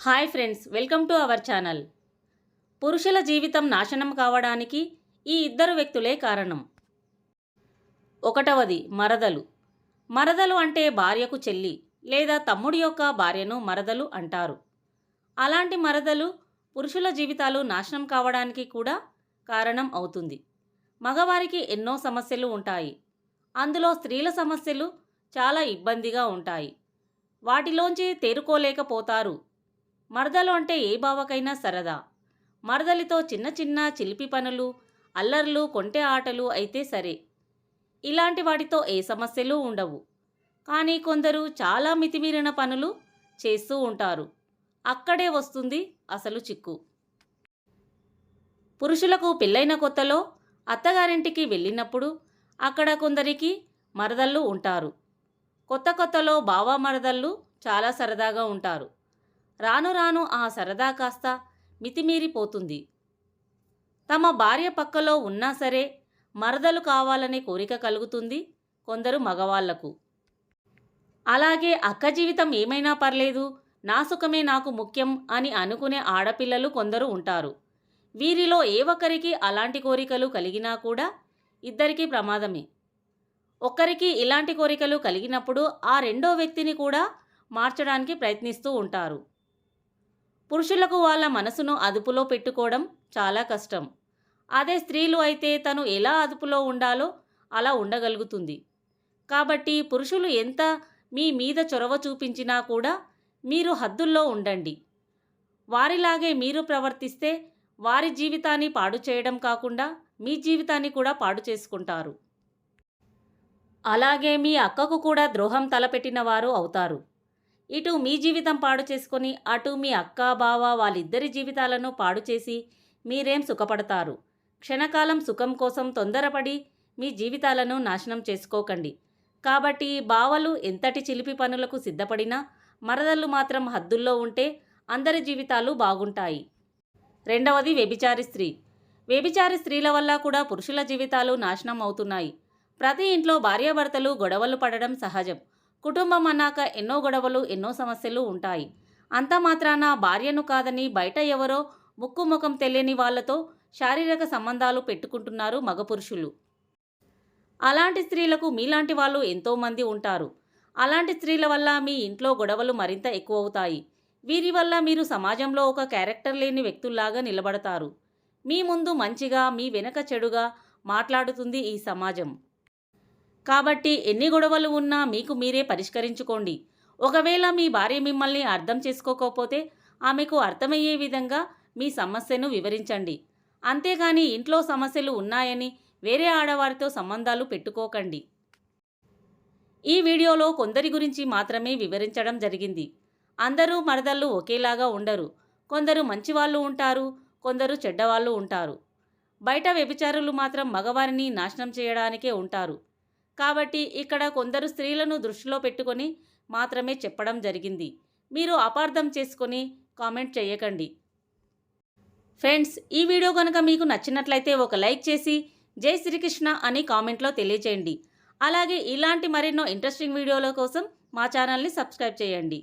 Hi friends, welcome to our channel. పురుషుల జీవితం నాశనం కావడానికి ఈ ఇద్దరు వ్యక్తులే కారణం. ఒకటవది మరదలు. మరదలు అంటే భార్యకు చెల్లి లేదా తమ్ముడి యొక్క భార్యను మరదలు అంటారు. అలాంటి మరదలు పురుషుల జీవితాలు నాశనం కావడానికి కూడా కారణం అవుతుంది. మగవారికి ఎన్నో సమస్యలు ఉంటాయి. అందులో స్త్రీల సమస్యలు చాలా ఇబ్బందిగా ఉంటాయి. వాటిలోంచి తేరుకోలేకపోతారు. మరదలు అంటే ఏ బావకైనా సరదా. మరదలితో చిన్న చిన్న చిలిపి పనులు, అల్లర్లు, కొంటె ఆటలు అయితే సరే. ఇలాంటి వాటితో ఏ సమస్యలు ఉండవు. కానీ కొందరు చాలా మితిమీరిన పనులు చేస్తూ ఉంటారు. అక్కడే వస్తుంది అసలు చిక్కు. పురుషులకు పెళ్ళైన కొత్తలో అత్తగారింటికి వెళ్ళినప్పుడు అక్కడ కొందరికి మరదళ్ళు ఉంటారు. కొత్తలో బావ మరదళ్ళు చాలా సరదాగా ఉంటారు. రాను రాను ఆ సరదా కాస్త మితిమీరిపోతుంది. తమ భార్య పక్కలో ఉన్నా సరే మరదలు కావాలనే కోరిక కలుగుతుంది కొందరు మగవాళ్లకు. అలాగే అక్క జీవితం ఏమైనా పర్లేదు, నా సుఖమే నాకు ముఖ్యం అని అనుకునే ఆడపిల్లలు కొందరు ఉంటారు. వీరిలో ఏ ఒక్కరికి అలాంటి కోరికలు కలిగినా కూడా ఇద్దరికీ ప్రమాదమే. ఒక్కరికి ఇలాంటి కోరికలు కలిగినప్పుడు ఆ రెండో వ్యక్తిని కూడా మార్చడానికి ప్రయత్నిస్తూ ఉంటారు. పురుషులకు వాళ్ళ మనసును అదుపులో పెట్టుకోవడం చాలా కష్టం. అదే స్త్రీలు అయితే తను ఎలా అదుపులో ఉండాలో అలా ఉండగలుగుతుంది. కాబట్టి పురుషులు ఎంత మీ మీద చొరవ చూపించినా కూడా మీరు హద్దుల్లో ఉండండి. వారిలాగే మీరు ప్రవర్తిస్తే వారి జీవితాన్ని పాడు చేయడం కాకుండా మీ జీవితాన్ని కూడా పాడు చేసుకుంటారు. అలాగే మీ అక్కకు కూడా ద్రోహం తలపెట్టిన వారు అవుతారు. ఇటు మీ జీవితం పాడు చేసుకొని అటు మీ అక్క బావ వాళ్ళిద్దరి జీవితాలను పాడు చేసి మీరేం సుఖపడతారు. క్షణకాలం సుఖం కోసం తొందరపడి మీ జీవితాలను నాశనం చేసుకోకండి. కాబట్టి బావలు ఎంతటి చిలిపి పనులకు సిద్ధపడినా మరదళ్ళు మాత్రం హద్దుల్లో ఉంటే అందరి జీవితాలు బాగుంటాయి. రెండవది వ్యభిచారి స్త్రీ. వ్యభిచారి స్త్రీల వల్ల కూడా పురుషుల జీవితాలు నాశనం అవుతున్నాయి. ప్రతి ఇంట్లో భార్యాభర్తలు గొడవలు పడడం సహజం. కుటుంబం అన్నాక ఎన్నో గొడవలు, ఎన్నో సమస్యలు ఉంటాయి. అంత మాత్రాన భార్యను కాదని బయట ఎవరో ముక్కు ముఖం తెలియని వాళ్లతో శారీరక సంబంధాలు పెట్టుకుంటున్నారు మగపురుషులు. అలాంటి స్త్రీలకు మీలాంటి వాళ్ళు ఎంతోమంది ఉంటారు. అలాంటి స్త్రీల వల్ల మీ ఇంట్లో గొడవలు మరింత ఎక్కువవుతాయి. వీరి వల్ల మీరు సమాజంలో ఒక క్యారెక్టర్ లేని వ్యక్తుల్లాగా నిలబడతారు. మీ ముందు మంచిగా, మీ వెనక చెడుగా మాట్లాడుతుంది ఈ సమాజం. కాబట్టి ఎన్ని గొడవలు ఉన్నా మీకు మీరే పరిష్కరించుకోండి. ఒకవేళ మీ భార్య మిమ్మల్ని అర్థం చేసుకోకపోతే ఆమెకు అర్థమయ్యే విధంగా మీ సమస్యను వివరించండి. అంతేగాని ఇంట్లో సమస్యలు ఉన్నాయని వేరే ఆడవారితో సంబంధాలు పెట్టుకోకండి. ఈ వీడియోలో కొందరి గురించి మాత్రమే వివరించడం జరిగింది. అందరూ మరదళ్ళు ఒకేలాగా ఉండరు. కొందరు మంచివాళ్ళు ఉంటారు, కొందరు చెడ్డవాళ్ళు ఉంటారు. బయట వ్యభిచారులు మాత్రం మగవారిని నాశనం చేయడానికే ఉంటారు. కాబట్టి ఇక్కడ కొందరు స్త్రీలను దృష్టిలో పెట్టుకొని మాత్రమే చెప్పడం జరిగింది. మీరు అపార్థం చేసుకొని కామెంట్ చేయకండి. ఫ్రెండ్స్, ఈ వీడియో కనుక మీకు నచ్చినట్లయితే ఒక లైక్ చేసి జై శ్రీకృష్ణ అని కామెంట్లో తెలియచేయండి. అలాగే ఇలాంటి మరెన్నో ఇంట్రెస్టింగ్ వీడియోల కోసం మా ఛానల్ని సబ్స్క్రైబ్ చేయండి.